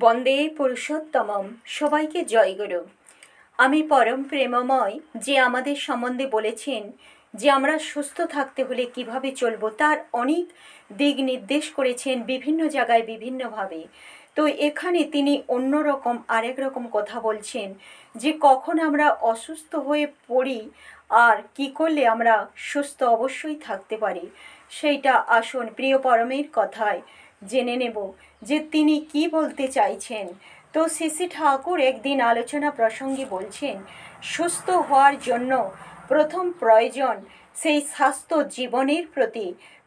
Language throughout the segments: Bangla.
বন্দে পুরুষোত্তমম। সবাইকে জয়গুরু। আমি পরম প্রেমময় যে আমাদের সম্বন্ধে বলেছেন যে আমরা সুস্থ থাকতে হলে কিভাবে চলবো তার অনেক দিক নির্দেশ করেছেন বিভিন্ন জায়গায় বিভিন্নভাবে। তো এখানে তিনি অন্যরকম আরেক রকম কথা বলছেন যে কখন আমরা অসুস্থ হয়ে পড়ি আর কি করলে আমরা সুস্থ অবশ্যই থাকতে পারি। সেইটা আসুন প্রিয় পরমের কথায় জেনে নেব যে তিনি কি বলতে চাইছেন। তো শ্রী ঠাকুর একদিন আলোচনা প্রসঙ্গে বলছেন সুস্থ হওয়ার জন্য প্রথম প্রয়োজন সেই স্বাস্থ্য জীবনের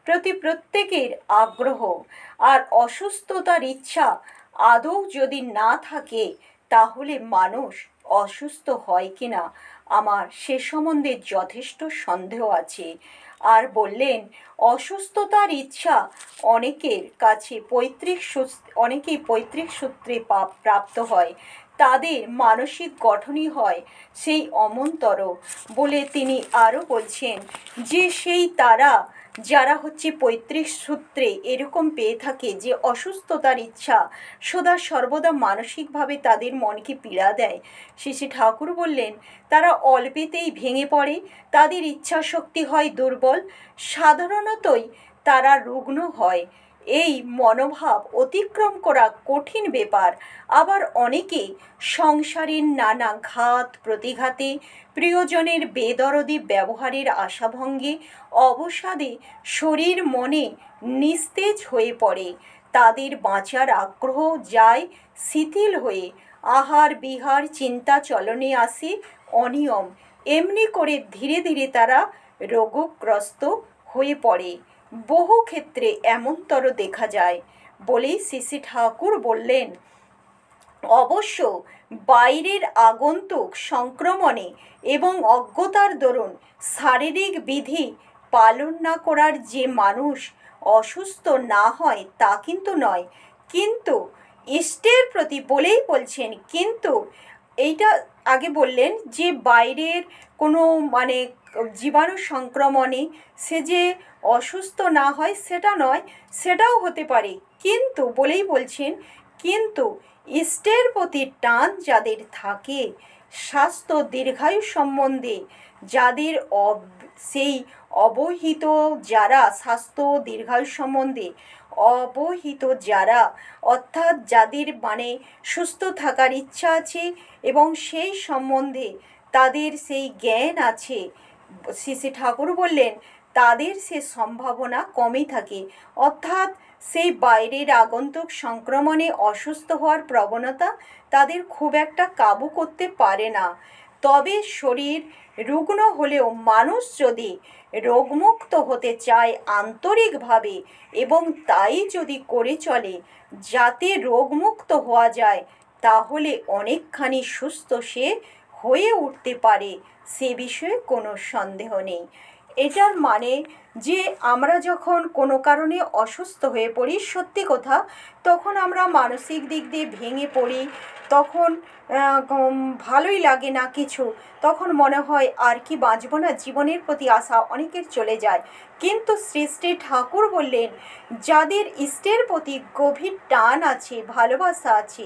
প্রতি প্রত্যেকের আগ্রহ। আর অসুস্থতার ইচ্ছা আদৌ যদি না থাকে তাহলে মানুষ অসুস্থ হয় কিনা আমার সে সম্বন্ধে যথেষ্ট সন্দেহ আছে। আর বললেন অসুস্থতার ইচ্ছা অনেকের কাছে অনেকেই পৈতৃক সূত্রে প্রাপ্ত হয়, তাদের মানসিক গঠনই হয় সেই অমন্তর। বলে তিনি আরও বলছেন যে সেই তারা যারা পৈতৃক সূত্রে এরকম পেয়ে থাকে যে অসুস্থতার ইচ্ছা সদা সর্বদা মানসিকভাবে তাদের মনকে পীড়া দেয়, শ্রী ঠাকুর বললেন তারা অল্পেতেই ভেঙে পড়ে, তাদের ইচ্ছা শক্তি হয় দুর্বল, সাধারণতই তারা রুগ্ন হয়। এই মনোভাব অতিক্রম করা কঠিন ব্যাপার। আবার অনেকে সংসারের নানা ঘাত প্রতিঘাতে, প্রিয়জনের বেদরদি ব্যবহারের আশাভঙ্গে, অবসাদে শরীর মনে নিস্তেজ হয়ে পড়ে, তাদের বাঁচার আগ্রহ যায় শিথিল হয়ে, আহার বিহার চিন্তা চলনে আসে অনিয়ম। এমনি করে ধীরে ধীরে তারা রোগগ্রস্ত হয়ে পড়ে। বহু ক্ষেত্রে এমনতর দেখা যায়। বলেই শ্রী ঠাকুর বললেন অবশ্য বাইরের আগন্তুক সংক্রমণে এবং অজ্ঞতার দরুন শারীরিক বিধি পালন না করার যে মানুষ অসুস্থ না হয় তা কিন্তু নয়, কিন্তু ইষ্টের প্রতি বলেই বলছেন কিন্তু এইটা আগে বললেন যে বাইরের কোনো জীবাণু সংক্রমণে সে যে অসুস্থ না হয় সেটা নয়, সেটাও হতে পারে, কিন্তু বলেই বলছেন কিন্তু ইষ্টের প্রতি টান যাদের থাকে, স্বাস্থ্য দীর্ঘায়ু সম্বন্ধে যাদের সেই অবহিত যারা, স্বাস্থ্য দীর্ঘায়ু সম্বন্ধে অবহিত যারা, অর্থাৎ যাদের সুস্থ থাকার ইচ্ছা আছে এবং সেই সম্বন্ধে তাদের সেই জ্ঞান আছে, শ্রী ঠাকুর বললেন তাদের সে সম্ভাবনা কমই থাকে। অর্থাৎ সেই বাইরের আগন্তুক সংক্রমণে অসুস্থ হওয়ার প্রবণতা তাদের খুব একটা কাবু করতে পারে না। তবে শরীর রুগ্ন হলেও মানুষ যদি রোগমুক্ত হতে চায় আন্তরিকভাবে এবং তাই যদি করে চলে যাতে রোগমুক্ত হওয়া যায়, তাহলে অনেকখানি সুস্থ সে হয়ে উঠতে পারে, সে বিষয়ে কোনো সন্দেহ নেই। এটার মানে যে আমরা যখন কোনো কারণে অসুস্থ হয়ে পড়ি, সত্যি কথা, তখন আমরা মানসিক দিক দিয়ে ভেঙে পড়ি, তখন ভালোই লাগে না কিছু, তখন মনে হয় আর কি বাঁচব না, জীবনের প্রতি আশা অনেকের চলে যায়। কিন্তু শ্রী ঠাকুর বললেন যাদের ইষ্টের প্রতি গভীর টান আছে, ভালোবাসা আছে,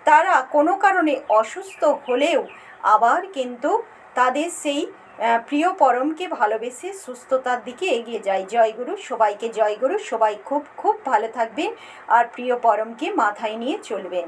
তারা কোনো কারণে অসুস্থ হলেও আবার কিন্তু তাদের সেই প্রিয় পরমকে ভালোবেসে সুস্থতার দিকে এগিয়ে যায়। জয়গুরু, সবাইকে জয়গুরু। সবাই খুব খুব ভালো থাকবেন আর প্রিয় পরমকে মাথায় নিয়ে চলবেন।